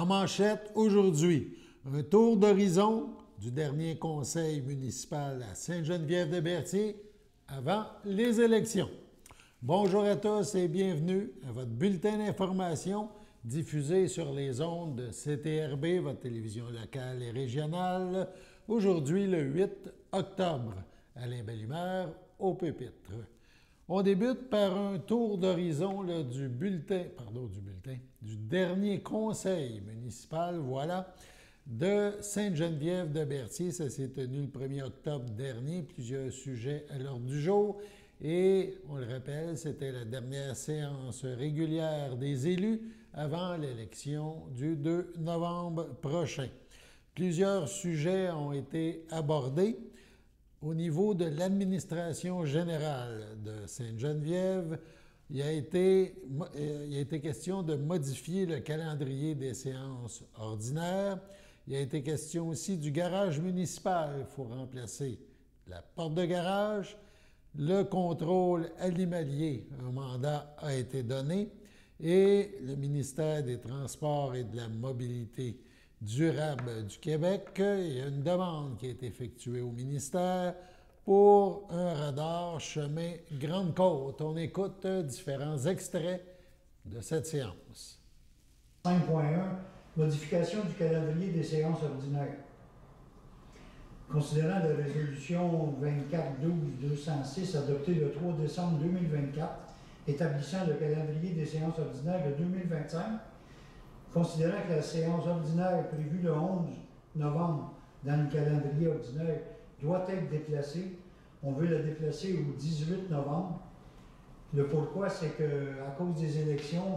En manchette aujourd'hui, un tour d'horizon du dernier conseil municipal à Sainte-Geneviève-de-Berthier avant les élections. Bonjour à tous et bienvenue à votre bulletin d'information diffusé sur les ondes de CTRB, votre télévision locale et régionale, aujourd'hui le 8 octobre. Alain Bellumeur au pupitre. On débute par un tour d'horizon du dernier conseil municipal, voilà, de Sainte-Geneviève-de-Berthier. Ça s'est tenu le 1er octobre dernier, plusieurs sujets à l'ordre du jour. Et, on le rappelle, c'était la dernière séance régulière des élus avant l'élection du 2 novembre prochain. Plusieurs sujets ont été abordés. Au niveau de l'administration générale de Sainte-Geneviève, il a été question de modifier le calendrier des séances ordinaires. Il a été question aussi du garage municipal. Il faut remplacer la porte de garage. Le contrôle animalier, un mandat a été donné. Et le ministère des Transports et de la Mobilité durable du Québec, il y a une demande qui a été effectuée au ministère pour un radar chemin Grande-Côte. On écoute différents extraits de cette séance. 5.1 Modification du calendrier des séances ordinaires. Considérant la résolution 24-12-206 adoptée le 3 décembre 2024, établissant le calendrier des séances ordinaires de 2025, considérant que la séance ordinaire prévue le 11 novembre dans le calendrier ordinaire doit être déplacée, on veut la déplacer au 18 novembre. Le pourquoi, c'est qu'à cause des élections,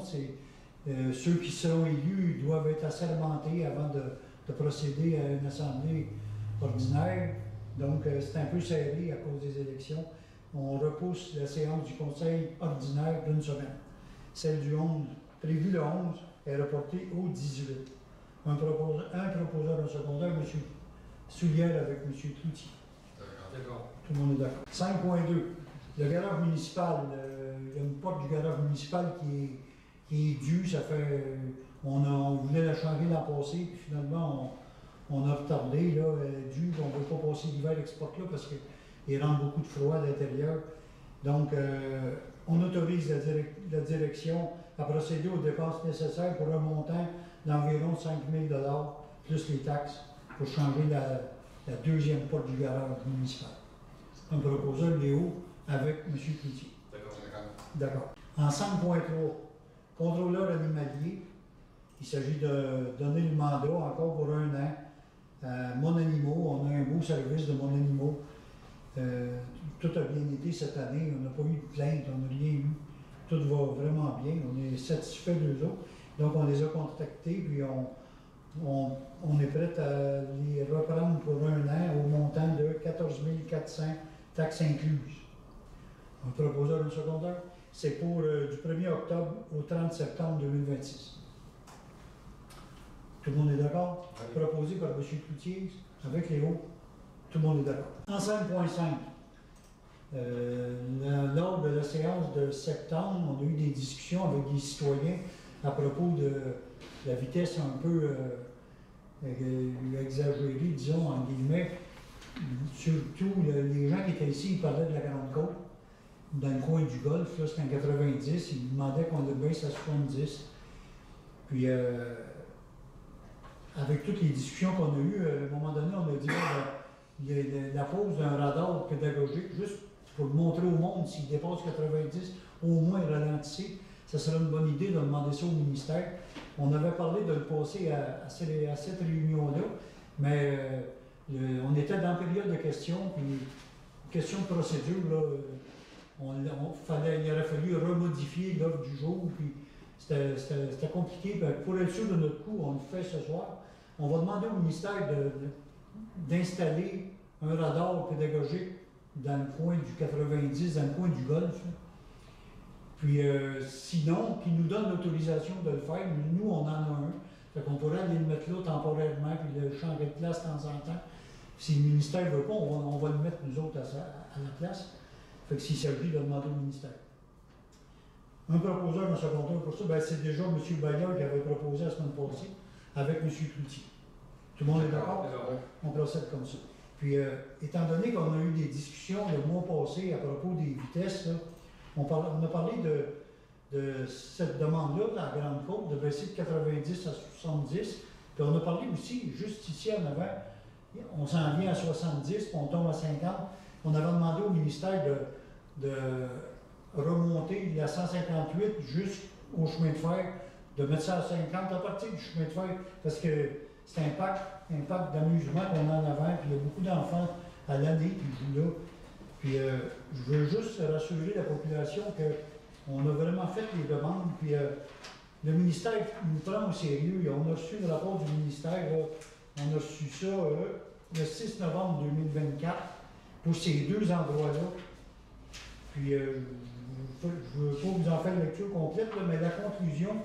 ceux qui seront élus doivent être assermentés avant de procéder à une assemblée ordinaire. Donc, c'est un peu serré à cause des élections. On repousse la séance du conseil ordinaire d'une semaine. Celle du 11, prévue le 11, est reportée au 18. Un proposeur en secondaire, M. Soulière avec M. Cloutier. D'accord. Tout le monde est d'accord. 5.2. Le garage municipal. Il y a une porte du garage municipal qui est due. Ça fait. On voulait la changer l'an passé, puis finalement, on a retardé. Là, elle est due. On ne veut pas passer l'hiver avec cette porte-là parce qu'il rentre beaucoup de froid à l'intérieur. Donc, on autorise la direction à procéder aux dépenses nécessaires pour un montant d'environ 5 000 $, plus les taxes, pour changer la deuxième porte du garage municipal. Un proposeur, Léo, avec M. Cloutier. D'accord. En 5.3, contrôleur animalier, il s'agit de donner le mandat encore pour 1 an à Mon Animaux. On a un beau service de Mon Animaux. Tout a bien été cette année, on n'a pas eu de plainte, on n'a rien eu. Tout va vraiment bien, on est satisfait d'eux autres. Donc on les a contactés, puis on est prêt à les reprendre pour 1 an au montant de 14 400 taxes incluses. Un proposeur de secondaire, c'est pour du 1er octobre au 30 septembre 2026. Tout le monde est d'accord? Oui. Proposé par M. Cloutier avec Léo. Tout le monde est d'accord. En 5.5, lors de la séance de septembre, on a eu des discussions avec des citoyens à propos de la vitesse un peu exagérée, disons, en guillemets. Surtout, les gens qui étaient ici, ils parlaient de la Grande-Côte, dans le coin du Golfe, là, c'était en 90, ils demandaient qu'on le baisse à 70. Puis, avec toutes les discussions qu'on a eues, à un moment donné, on a dit la pose d'un radar pédagogique, juste pour montrer au monde s'il dépasse 90, au moins ralentissez. Ça serait une bonne idée de demander ça au ministère. On avait parlé de le passer à cette réunion-là, mais on était dans la période de questions, puis question de procédure, là, il aurait fallu remodifier l'ordre du jour, puis c'était compliqué. Pour être sûr de notre coup, on le fait ce soir. On va demander au ministère d'installer un radar pédagogique dans le coin du 90, dans le coin du Golfe. Puis sinon, qu'ils nous donnent l'autorisation de le faire. Nous, on en a un. Fait qu'on pourrait aller le mettre là temporairement, puis le changer de place de temps en temps. Si le ministère ne veut pas, on va le mettre nous autres à la place. Fait que s'il s'agit de demander au ministère. Un proposeur en secondaire pour ça, c'est déjà M. Bayard qui avait proposé la semaine passée. avec M. Cloutier. Tout le monde est d'accord? On procède comme ça. Puis, étant donné qu'on a eu des discussions le mois passé à propos des vitesses, là, on a parlé de cette demande-là de la Grande Côte, de baisser de 90 à 70. Puis on a parlé aussi, juste ici en avant, on s'en vient à 70, puis on tombe à 50. On avait demandé au ministère de remonter de la 158 jusqu'au chemin de fer, de mettre ça à 50 à partir du chemin de fer, parce que c'est un parc d'amusement qu'on a en avant, puis il y a beaucoup d'enfants à l'année qui jouent là. Puis je veux juste rassurer la population qu'on a vraiment fait les demandes, puis le ministère nous prend au sérieux. On a reçu le rapport du ministère, là, on a reçu ça le 6 novembre 2024 pour ces deux endroits-là. Puis je ne veux pas vous en faire une lecture complète, là, mais la conclusion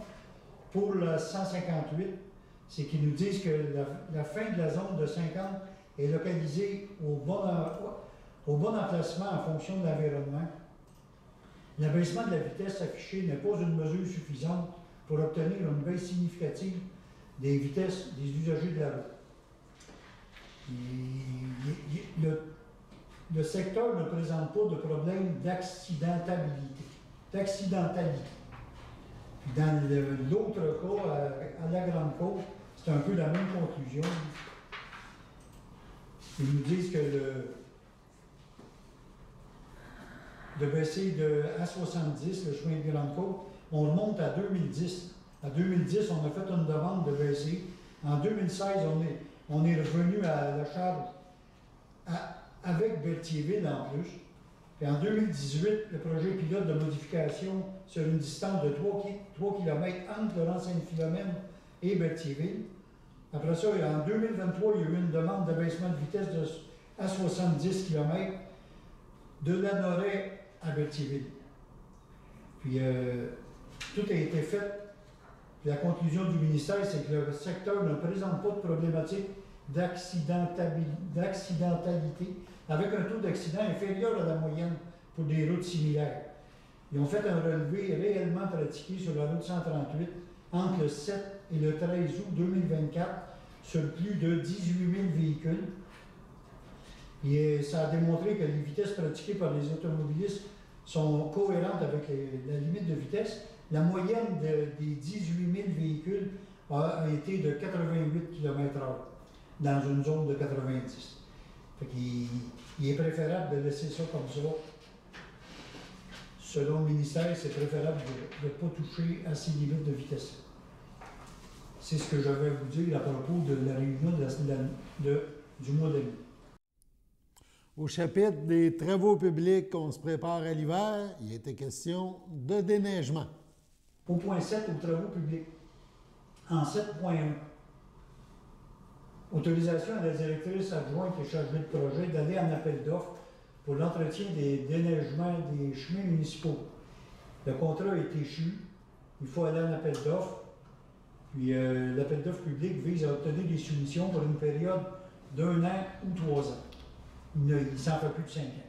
pour le 158, c'est qu'ils nous disent que la fin de la zone de 50 est localisée au bon emplacement en fonction de l'environnement. L'abaissement de la vitesse affichée n'est pas une mesure suffisante pour obtenir une baisse significative des vitesses des usagers de la route. Le secteur ne présente pas de problème d'accidentalité. Puis dans l'autre cas, à la Grande Côte, c'est un peu la même conclusion. Ils nous disent que de baisser à 70, le chemin de Grande Côte, on remonte à 2010. À 2010, on a fait une demande de baisser. En 2016, on est revenu à la charge avec Berthierville en plus. Puis en 2018, le projet pilote de modification sur une distance de 3 km entre Laurent-Saint-Philomène et Berthierville. Après ça, en 2023, il y a eu une demande d'abaissement de vitesse à 70 km de Lanoret à Berthierville. Puis tout a été fait. Puis la conclusion du ministère, c'est que le secteur ne présente pas de problématique d'accidentalité, avec un taux d'accident inférieur à la moyenne pour des routes similaires. Ils ont fait un relevé réellement pratiqué sur la route 138 entre le 7 et le 13 août 2024 sur plus de 18 000 véhicules. Et ça a démontré que les vitesses pratiquées par les automobilistes sont cohérentes avec la limite de vitesse. La moyenne des 18 000 véhicules a été de 88 km/h dans une zone de 90. Fait qu'il est préférable de laisser ça comme ça. Selon le ministère, c'est préférable de ne pas toucher à ces limites de vitesse. C'est ce que je vais vous dire à propos de la réunion du mois de mai. Au chapitre des travaux publics, on se prépare à l'hiver, il était question de déneigement. Au point 7, aux travaux publics. En 7.1, autorisation à la directrice adjointe et chargée de projet d'aller en appel d'offres pour l'entretien des déneigements des chemins municipaux. Le contrat est échu, il faut aller en appel d'offres. Puis l'appel d'offres public vise à obtenir des soumissions pour une période d'1 an ou 3 ans. Il ne s'en fait plus de 5 ans.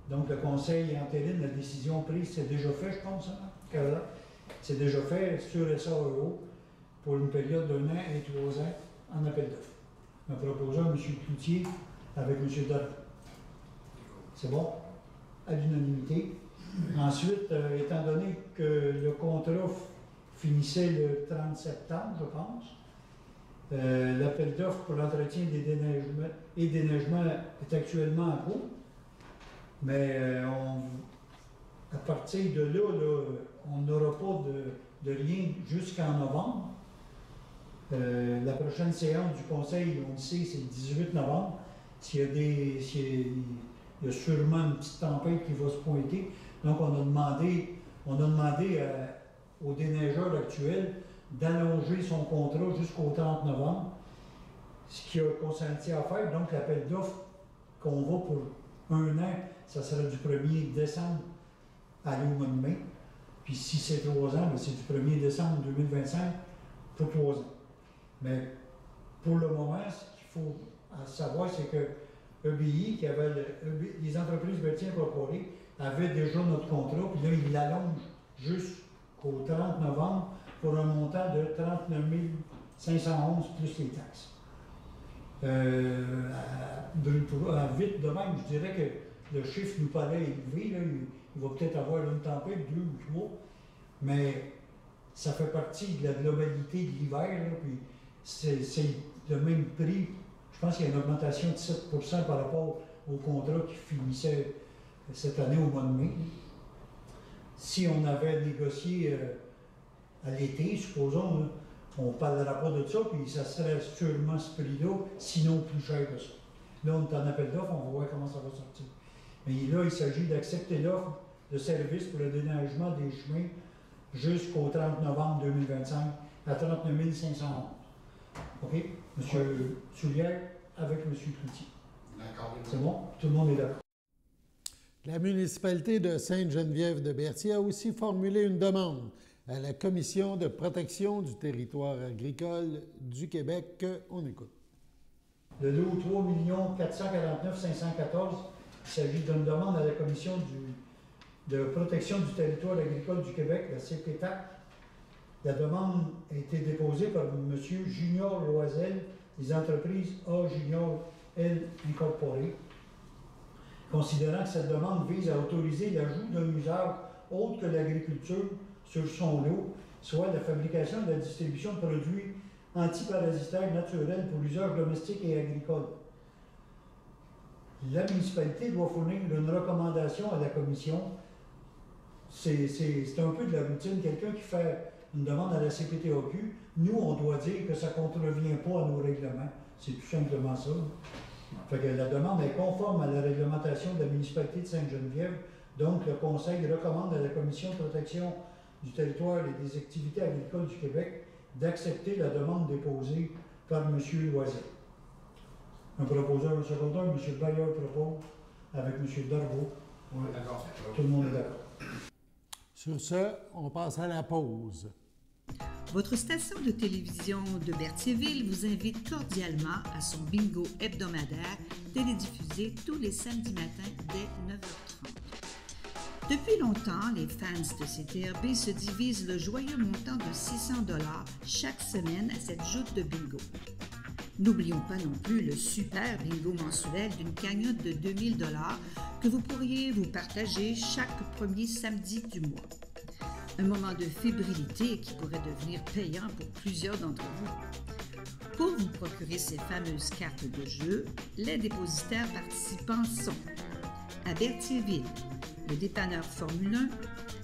Donc le conseil entérine la décision prise, c'est déjà fait, je pense, hein, c'est déjà fait sur SAEO pour une période d'1 an et 3 ans en appel d'offres. En proposant M. Cloutier avec M. Dodge. C'est bon? À l'unanimité. Ensuite, étant donné que le contrat finissait le 30 septembre, je pense, l'appel d'offres pour l'entretien des déneigements est actuellement en cours. Mais à partir de là, on n'aura pas de rien jusqu'en novembre. La prochaine séance du Conseil, on le sait, c'est le 18 novembre. S'il y a sûrement une petite tempête qui va se pointer. Donc, on a demandé au déneigeur actuel d'allonger son contrat jusqu'au 30 novembre, ce qu'il a consenti à faire. Donc, l'appel d'offres qu'on va pour 1 an, ça sera du 1er décembre à au mois de mai. Puis si c'est 3 ans, c'est du 1er décembre 2025 pour 3 ans. Mais pour le moment, ce qu'il faut savoir, c'est que EBI, les entreprises Berthier Incorporées, avaient déjà notre contrat, puis là, ils l'allongent jusqu'au 30 novembre pour un montant de 39 511 plus les taxes. Vite de même, je dirais que le chiffre nous paraît élevé. Là, il va peut-être avoir une tempête, 2 ou 3, mais ça fait partie de la globalité de l'hiver. Puis c'est le même prix. Je pense qu'il y a une augmentation de 7 par rapport au contrat qui finissait cette année au mois de mai. Si on avait négocié à l'été, supposons, là, on ne parlera pas de ça, puis ça serait sûrement ce prix-là, sinon plus cher que ça. Là, on est en appel d'offres, on va voir comment ça va sortir. Mais là, il s'agit d'accepter l'offre de service pour le déneigement des chemins jusqu'au 30 novembre 2025 à 39 511. OK? M. Soulière avec M. Cloutier. D'accord. C'est bon? Tout le monde est d'accord. La municipalité de Sainte-Geneviève-de-Berthier a aussi formulé une demande à la Commission de protection du territoire agricole du Québec. On écoute. Le lot 3 449 514, il s'agit d'une demande à la Commission de protection du territoire agricole du Québec, la CPTAC. La demande a été déposée par M. Junior Loisel des entreprises A Junior L Incorporées, considérant que cette demande vise à autoriser l'ajout d'un usage autre que l'agriculture sur son lot, soit la fabrication et la distribution de produits antiparasitaires naturels pour l'usage domestique et agricole. La municipalité doit fournir une recommandation à la commission. C'est un peu de la routine. Quelqu'un qui fait une demande à la CPTAQ, nous, on doit dire que ça ne contrevient pas à nos règlements. C'est tout simplement ça. Fait que la demande est conforme à la réglementation de la municipalité de Sainte-Geneviève. Donc, le Conseil recommande à la Commission de protection du territoire et des activités agricoles du Québec d'accepter la demande déposée par M. Loisel. Un proposeur, un secondeur, M. Bayer propose avec M. Darvaux. Oui, d'accord. Tout le monde est d'accord. Sur ce, on passe à la pause. Votre station de télévision de Berthierville vous invite cordialement à son bingo hebdomadaire télédiffusé tous les samedis matins dès 9h30. Depuis longtemps, les fans de CTRB se divisent le joyeux montant de 600 $ chaque semaine à cette joute de bingo. N'oublions pas non plus le super bingo mensuel d'une cagnotte de 2000 $ que vous pourriez vous partager chaque premier samedi du mois. Un moment de fébrilité qui pourrait devenir payant pour plusieurs d'entre vous. Pour vous procurer ces fameuses cartes de jeu, les dépositaires participants sont à Berthierville, le dépanneur Formule 1,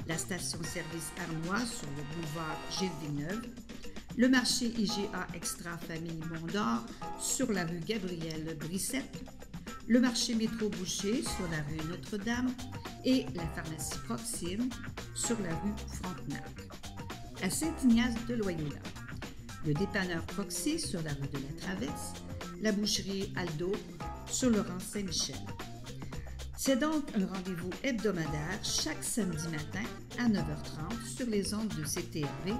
la station-service Armois sur le boulevard Gilles Villeneuve, le marché IGA Extra Famille Mont-d'Or sur la rue Gabrielle Brissette, le marché Métro Boucher sur la rue Notre-Dame et la pharmacie Proxime sur la rue Frontenac. À Saint-Ignace-de-Loyola, le dépanneur Proxy sur la rue de la Traverse, la boucherie Aldo sur le rang Saint-Michel. C'est donc un rendez-vous hebdomadaire chaque samedi matin à 9h30 sur les ondes de CTRB,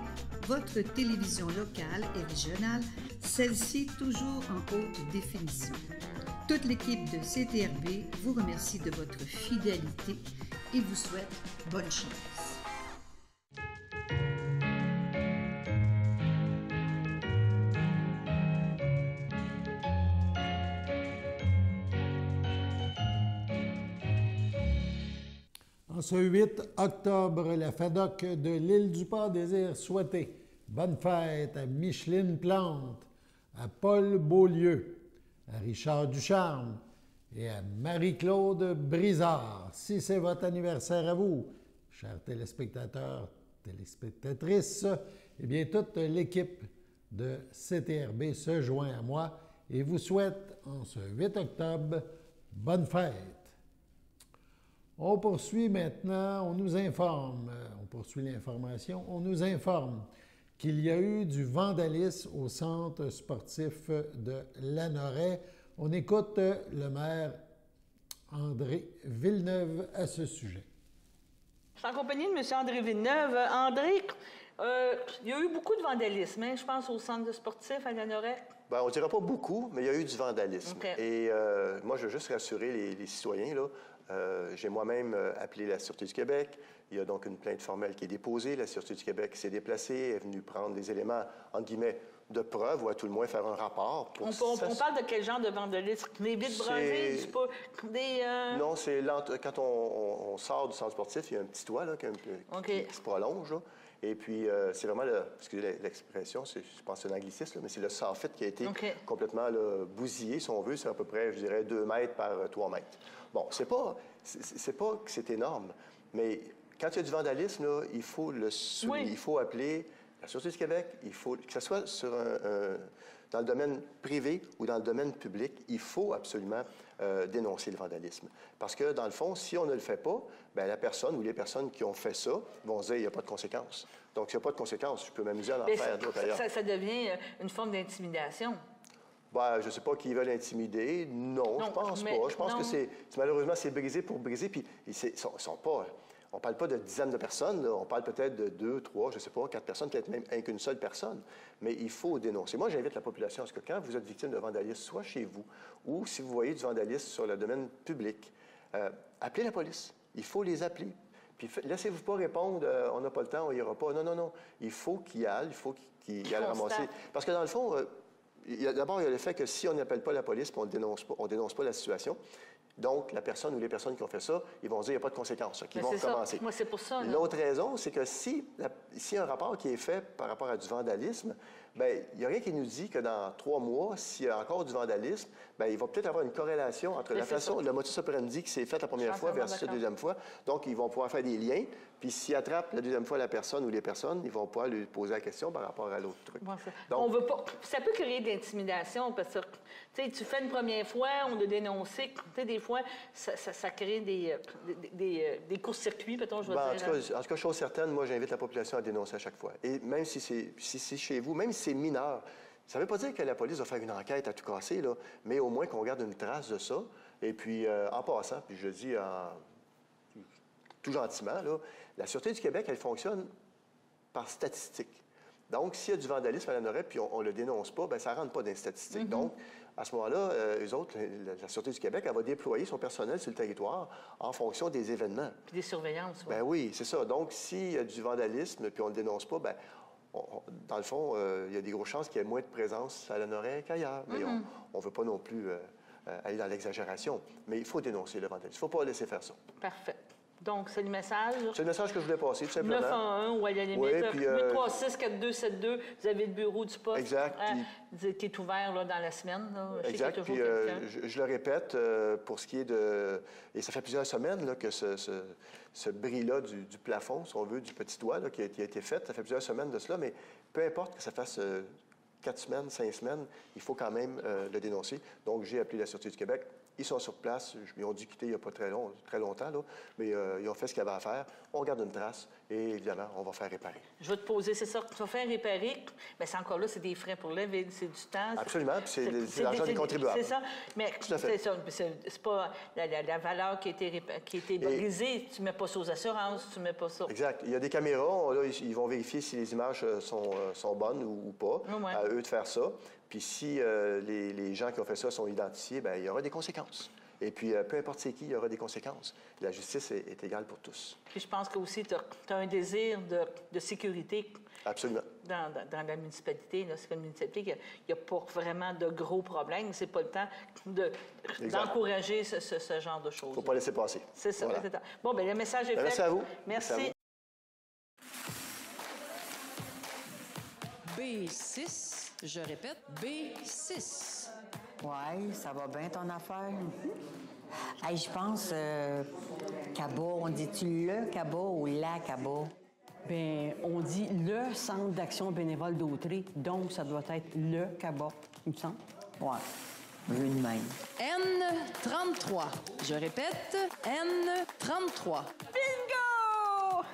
votre télévision locale et régionale, celle-ci toujours en haute définition. Toute l'équipe de CTRB vous remercie de votre fidélité et vous souhaite bonne chance. En ce 8 octobre, la FADOC de l'Île-du-Port désire souhaiter bonne fête à Micheline Plante, à Paul Beaulieu, à Richard Ducharme et à Marie-Claude Brizard. Si c'est votre anniversaire à vous, chers téléspectateurs, téléspectatrices, eh bien, toute l'équipe de CTRB se joint à moi et vous souhaite, en ce 8 octobre, bonne fête. On poursuit maintenant, on nous informe, on poursuit l'information, on nous informe qu'il y a eu du vandalisme au centre sportif de Lanoraie. On écoute le maire André Villeneuve à ce sujet. Je suis en compagnie de M. André Villeneuve. André, il y a eu beaucoup de vandalisme, hein, je pense, au centre sportif à Lanoraie. Bien, on ne dira pas beaucoup, mais il y a eu du vandalisme. Okay. Et moi, je veux juste rassurer les citoyens, là. J'ai moi-même appelé la Sûreté du Québec. Il y a donc une plainte formelle qui est déposée. La Sûreté du Québec s'est déplacée, est venue prendre les éléments, entre guillemets, de preuves ou à tout le moins faire un rapport. Pour On parle de quel genre de vandalisme? Des vitres brisées, c'est pas des... Non, c'est quand on sort du centre sportif, il y a un petit toit là, qui se prolonge. Là. Et puis, c'est vraiment, excusez l'expression, je pense que c'est un anglicisme, là, mais c'est le soffit qui a été complètement là, bousillé, si on veut. C'est à peu près, je dirais, 2 mètres par 3 mètres. Bon, c'est pas que c'est énorme, mais quand il y a du vandalisme, là, il faut le souligner. Il faut appeler la Sûreté du Québec, il faut que ce soit dans le domaine privé ou dans le domaine public, il faut absolument dénoncer le vandalisme. Parce que, dans le fond, si on ne le fait pas, bien, la personne ou les personnes qui ont fait ça vont se dire qu'il n'y a pas de conséquences. Donc, s'il n'y a pas de conséquences, je peux m'amuser à en faire d'autres ailleurs. Ça devient une forme d'intimidation. Ben, je ne sais pas qui veulent intimider. Non, je pense pas. Je pense que malheureusement, c'est brisé pour briser. Puis, ils sont pas... On ne parle pas de dizaines de personnes, là. On parle peut-être de 2, 3, je ne sais pas, 4 personnes, peut-être même qu'une seule personne. Mais il faut dénoncer. Moi, j'invite la population à ce que quand vous êtes victime de vandalisme, soit chez vous ou si vous voyez du vandalisme sur le domaine public, appelez la police. Il faut les appeler. Puis laissez-vous pas répondre on n'a pas le temps, on n'ira pas. Non, non, non. Il faut qu'ils y aillent, il faut qu'ils aillent ramasser. Parce que dans le fond, d'abord, il y a le fait que si on n'appelle pas la police et on ne dénonce pas la situation, donc, la personne ou les personnes qui ont fait ça, ils vont dire qu'il n'y a pas de conséquences, qu'ils vont recommencer. Moi, c'est pour ça. L'autre raison, c'est que s'il y a un rapport qui est fait par rapport à du vandalisme, bien, il n'y a rien qui nous dit que dans 3 mois, s'il y a encore du vandalisme, bien, il va peut-être avoir une corrélation entre la façon, le modus operandi qui s'est fait la première fois versus la deuxième fois. Donc, ils vont pouvoir faire des liens. Puis, s'ils attrapent la deuxième fois la personne ou les personnes, ils vont pouvoir lui poser la question par rapport à l'autre truc. Donc, on veut pas... Ça peut créer de l'intimidation parce que, tu fais une première fois, on a dénoncé. Des fois, ça crée des courts-circuits, peut-on, je veux dire. En tout cas, chose certaine, moi, j'invite la population à dénoncer à chaque fois. Et même si c'est chez vous, même si c'est mineur, ça ne veut pas dire que la police va faire une enquête à tout casser, là, mais au moins qu'on garde une trace de ça. Et puis, en passant, puis je le dis tout gentiment, là, la Sûreté du Québec, elle fonctionne par statistique. Donc, s'il y a du vandalisme à la Norette puis on ne le dénonce pas, bien, ça ne rentre pas dans les statistiques. Donc, à ce moment-là, eux autres, la Sûreté du Québec, elle va déployer son personnel sur le territoire en fonction des événements. Puis des surveillances, oui. Bien oui, c'est ça. Donc, s'il y a du vandalisme puis on ne le dénonce pas, bien, dans le fond, il y a des grosses chances qu'il y ait moins de présence à la Norette qu'ailleurs. Mais on ne veut pas non plus aller dans l'exagération. Mais il faut dénoncer le vandalisme. Il ne faut pas laisser faire ça. Parfait. Donc, c'est le message. C'est le message que je voulais passer, tout simplement. 911 ou à la limite, oui, 836-4272, vous avez le bureau du poste. Exact. Qui est ouvert là, dans la semaine. Là. Exact. Puis, je le répète, pour ce qui est de... Et ça fait plusieurs semaines là, que ce bris-là du plafond, si on veut, du petit toit là, qui a été fait, ça fait plusieurs semaines de cela, mais peu importe que ça fasse 4 semaines, 5 semaines, il faut quand même le dénoncer. Donc, j'ai appelé la Sûreté du Québec. Ils sont sur place. Ils ont dû quitter il n'y a pas très longtemps, là, mais ils ont fait ce qu'il y avait à faire. On garde une trace et, évidemment, on va faire réparer. Je vais te poser, c'est ça, tu vas faire réparer, mais c'est encore là, c'est des frais pour la ville, c'est du temps. Absolument, puis c'est l'argent des contribuables. C'est ça, mais c'est ça, c'est pas la valeur qui a été brisée, tu ne mets pas ça aux assurances, tu ne mets pas ça. Exact. Il y a des caméras, là, ils vont vérifier si les images sont bonnes ou pas, à eux de faire ça. Puis si les gens qui ont fait ça sont identifiés, bien, il y aura des conséquences. Et puis, peu importe c'est qui, il y aura des conséquences. La justice est égale pour tous. Puis je pense que aussi tu as un désir de sécurité. Absolument. Dans la municipalité. C'est une municipalité qu'il n'y a pas vraiment de gros problèmes. C'est pas le temps d'encourager ce genre de choses. Il ne faut pas laisser passer. C'est ça. Voilà. Bon, bien, le message est fait. Merci à vous. Merci. Merci à vous. B6, je répète, B6. Oui, ça va bien ton affaire. Hey, je pense, Cabot, on dit-tu le Cabot ou la Cabot? Bien, on dit le Centre d'action bénévole d'Autrey, donc ça doit être le Cabot, il me semble. Oui, vu de même. N33, je répète, N33. Bingo!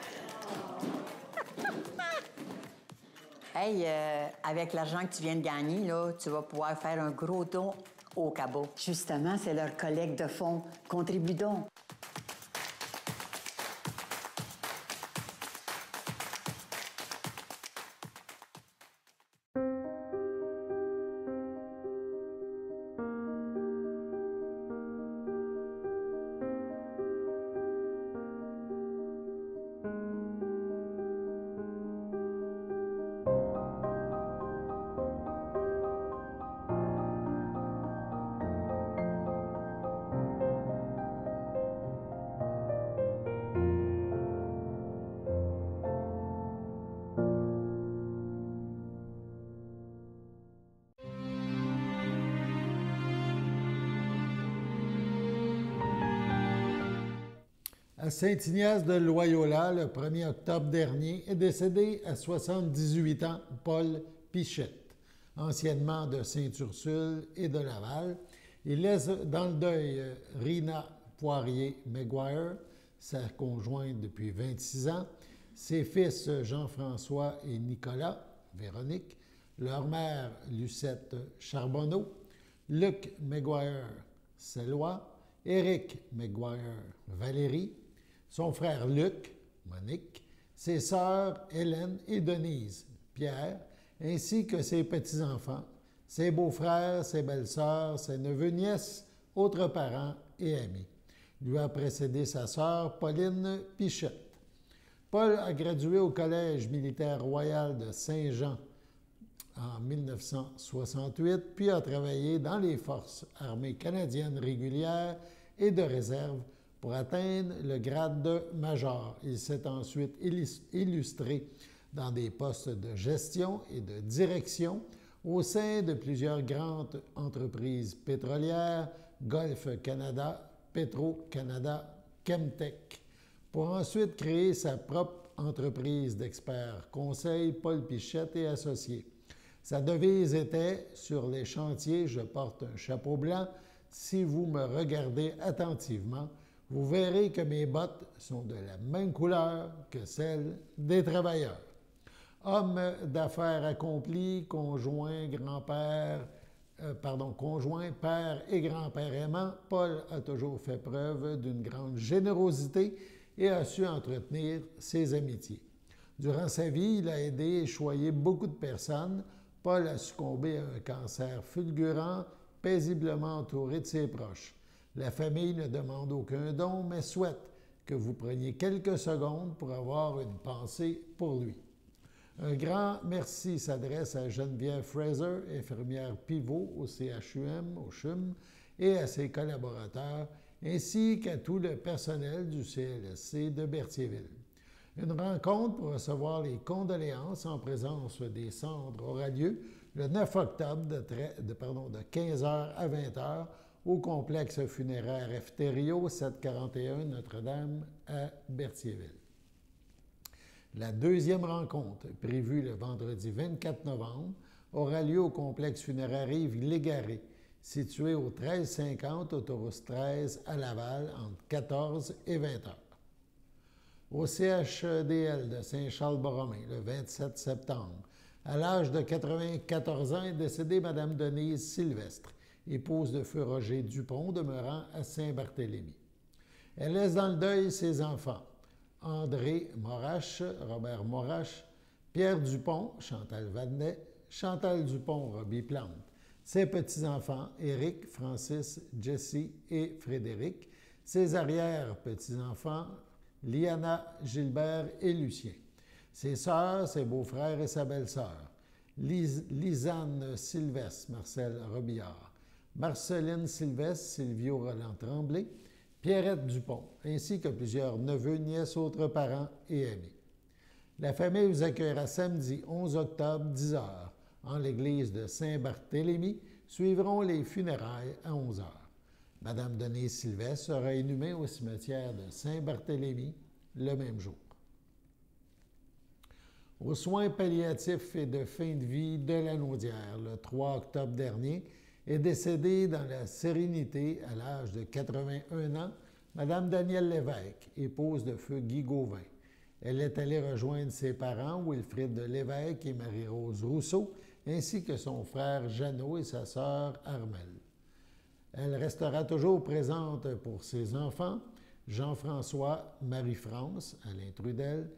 Hey, avec l'argent que tu viens de gagner, là, tu vas pouvoir faire un gros don au Cabot. Justement, c'est leur collecte de fonds. Contribue donc. À Saint-Ignace de Loyola, le 1er octobre dernier, est décédé à 78 ans Paul Pichette, anciennement de Sainte-Ursule et de Laval. Il laisse dans le deuil Rina Poirier-Maguire, sa conjointe depuis 26 ans, ses fils Jean-François et Nicolas, Véronique, leur mère Lucette Charbonneau, Luc Maguire, Célois, Éric Maguire, Valérie, son frère Luc, Monique, ses sœurs Hélène et Denise, Pierre, ainsi que ses petits-enfants, ses beaux-frères, ses belles-sœurs, ses neveux-nièces, autres parents et amis. Lui a précédé sa sœur Pauline Pichette. Paul a gradué au Collège militaire royal de Saint-Jean en 1968, puis a travaillé dans les forces armées canadiennes régulières et de réserve pour atteindre le grade de major. Il s'est ensuite illustré dans des postes de gestion et de direction au sein de plusieurs grandes entreprises pétrolières, Golfe Canada, Petro-Canada, Chemtech, pour ensuite créer sa propre entreprise d'experts conseil, Paul Pichette et Associés. Sa devise était « Sur les chantiers, je porte un chapeau blanc. Si vous me regardez attentivement, vous verrez que mes bottes sont de la même couleur que celles des travailleurs. » Homme d'affaires accompli, conjoint, père et grand-père aimant, Paul a toujours fait preuve d'une grande générosité et a su entretenir ses amitiés. Durant sa vie, il a aidé et choyé beaucoup de personnes. Paul a succombé à un cancer fulgurant, paisiblement entouré de ses proches. La famille ne demande aucun don, mais souhaite que vous preniez quelques secondes pour avoir une pensée pour lui. Un grand merci s'adresse à Geneviève Fraser, infirmière pivot au CHUM, et à ses collaborateurs, ainsi qu'à tout le personnel du CLSC de Berthierville. Une rencontre pour recevoir les condoléances en présence des cendres aura lieu le 9 octobre de 15h à 20h au complexe funéraire Efterio 741 Notre-Dame à Berthierville. La deuxième rencontre, prévue le vendredi 24 novembre, aura lieu au complexe funéraire Yves Légaré, situé au 1350 autoroute 13 à Laval entre 14 et 20 heures. Au CHDL de Saint-Charles-Borromée, le 27 septembre, à l'âge de 94 ans, est décédée Mme Denise Sylvestre, épouse de feu Roger Dupont, demeurant à Saint-Barthélemy. Elle laisse dans le deuil ses enfants, André Morache, Robert Morache, Pierre Dupont, Chantal Vadnet, Chantal Dupont, Robbie Plante, ses petits-enfants, Éric, Francis, Jessie et Frédéric, ses arrière-petits-enfants, Liana, Gilbert et Lucien, ses sœurs, ses beaux-frères et sa belle-sœur, Lisanne Sylvestre, Marcel Robillard, Marceline Sylvestre, Silvio Roland Tremblay, Pierrette Dupont, ainsi que plusieurs neveux, nièces, autres parents et amis. La famille vous accueillera samedi 11 octobre, 10h, en l'église de Saint-Barthélemy. Suivront les funérailles à 11h. Madame Denise Sylvestre sera inhumée au cimetière de Saint-Barthélemy le même jour. Aux soins palliatifs et de fin de vie de la Naudière, le 3 octobre dernier, est décédée dans la sérénité à l'âge de 81 ans, Mme Danielle Lévesque, épouse de feu Guy Gauvin. Elle est allée rejoindre ses parents, Wilfrid Lévesque et Marie-Rose Rousseau, ainsi que son frère Jeannot et sa sœur Armelle. Elle restera toujours présente pour ses enfants, Jean-François, Marie-France, Alain Trudel,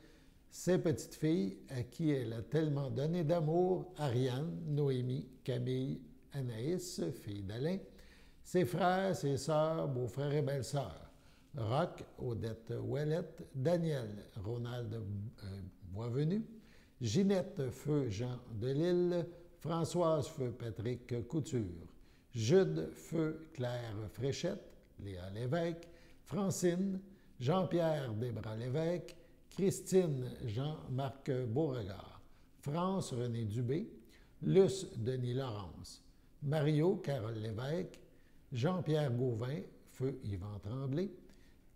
ses petites filles à qui elle a tellement donné d'amour, Ariane, Noémie, Camille, Anaïs, fille d'Alain, ses frères, ses sœurs, beaux-frères et belles-sœurs, Roch, Odette Ouellette, Daniel, Ronald Boisvenu, Ginette, feu Jean Delille, Françoise, feu Patrick Couture, Jude, feu Claire Fréchette, Léa Lévesque, Francine, Jean-Pierre Desbras-Lévesque, Christine, Jean-Marc Beauregard, France, René Dubé, Luce, Denis Laurence, Mario, Carole Lévesque, Jean-Pierre Gauvin, feu Yvan Tremblay,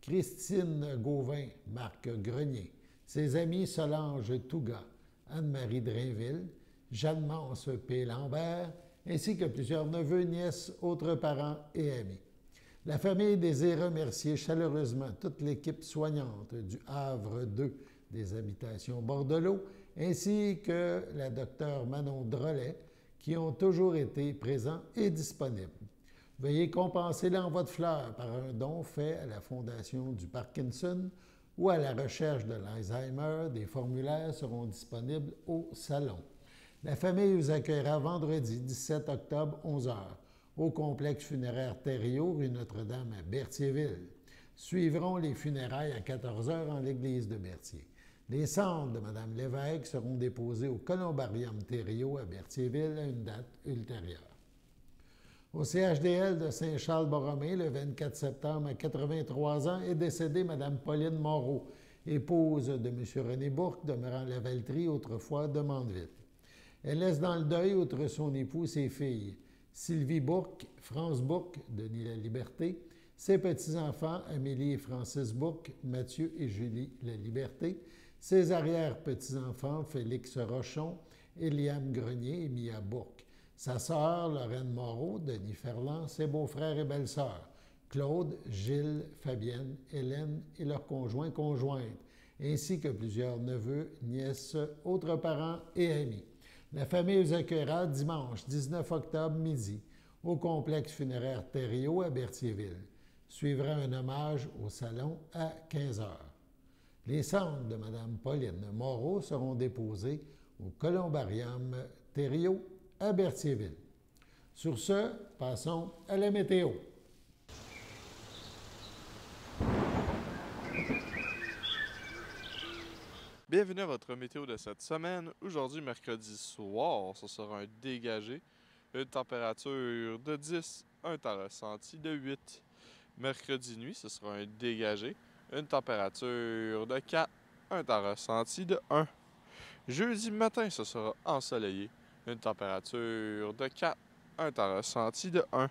Christine Gauvin, Marc Grenier, ses amis Solange Touga, Anne-Marie Drainville, Jeanne-Mance P. Lambert, ainsi que plusieurs neveux, nièces, autres parents et amis. La famille désire remercier chaleureusement toute l'équipe soignante du Havre 2 des habitations Bordelot, ainsi que la docteure Manon Drolet, qui ont toujours été présents et disponibles. Veuillez compenser l'envoi de fleurs par un don fait à la Fondation du Parkinson ou à la recherche de l'Alzheimer. Des formulaires seront disponibles au salon. La famille vous accueillera vendredi 17 octobre, 11h, au complexe funéraire Thériault, rue Notre-Dame à Berthierville. Suivront les funérailles à 14h en l'église de Berthier. Les cendres de Mme Lévesque seront déposées au Columbarium Thériault à Berthierville à une date ultérieure. Au CHDL de Saint-Charles-Borromée, le 24 septembre, à 83 ans, est décédée Mme Pauline Moreau, épouse de M. René Bourque, demeurant la Valtrie, autrefois de Mandeville. Elle laisse dans le deuil, outre son époux, ses filles, Sylvie Bourque, France Bourque, Denis Laliberté, ses petits-enfants, Amélie et Francis Bourque, Mathieu et Julie Laliberté, ses arrière-petits-enfants, Félix Rochon, Éliam Grenier et Mia Bourque, sa sœur, Lorraine Moreau, Denis Ferland, ses beaux-frères et belles-sœurs, Claude, Gilles, Fabienne, Hélène et leurs conjoints-conjointes, ainsi que plusieurs neveux, nièces, autres parents et amis. La famille vous accueillera dimanche 19 octobre midi au complexe funéraire Thériault à Berthierville. Suivra un hommage au salon à 15h. Les cendres de Mme Pauline Moreau seront déposées au Columbarium Thériault à Berthierville. Sur ce, passons à la météo. Bienvenue à votre météo de cette semaine. Aujourd'hui, mercredi soir, ce sera un dégagé. Une température de 10, un temps ressenti de 8. Mercredi nuit, ce sera un dégagé. Une température de 4, un temps ressenti de 1. Jeudi matin, ce sera ensoleillé. Une température de 4, un temps ressenti de 1.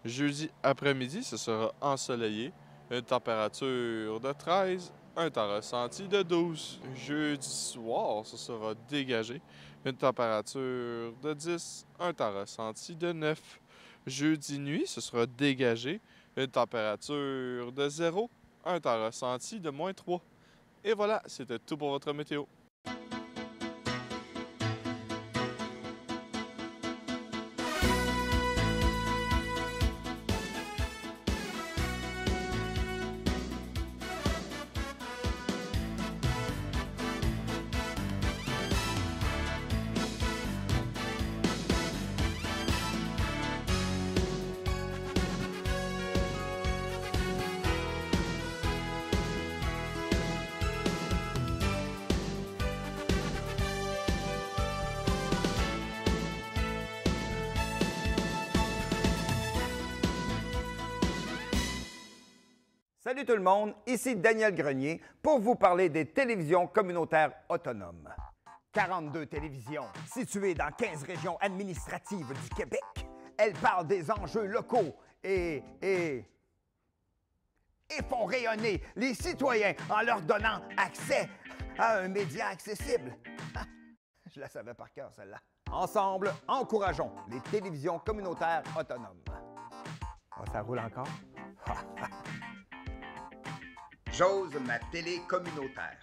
Jeudi après-midi, ce sera ensoleillé. Une température de 13, un temps ressenti de 12. Jeudi soir, ce sera dégagé. Une température de 10, un temps ressenti de 9. Jeudi nuit, ce sera dégagé. Une température de 0, un temps ressenti de moins 3. Et voilà, c'était tout pour votre météo. Salut tout le monde, ici Daniel Grenier pour vous parler des télévisions communautaires autonomes. 42 télévisions situées dans 15 régions administratives du Québec. Elles parlent des enjeux locaux et font rayonner les citoyens en leur donnant accès à un média accessible. Je la savais par cœur, celle-là. Ensemble, encourageons les télévisions communautaires autonomes. Oh, ça roule encore? J'ose ma télé communautaire.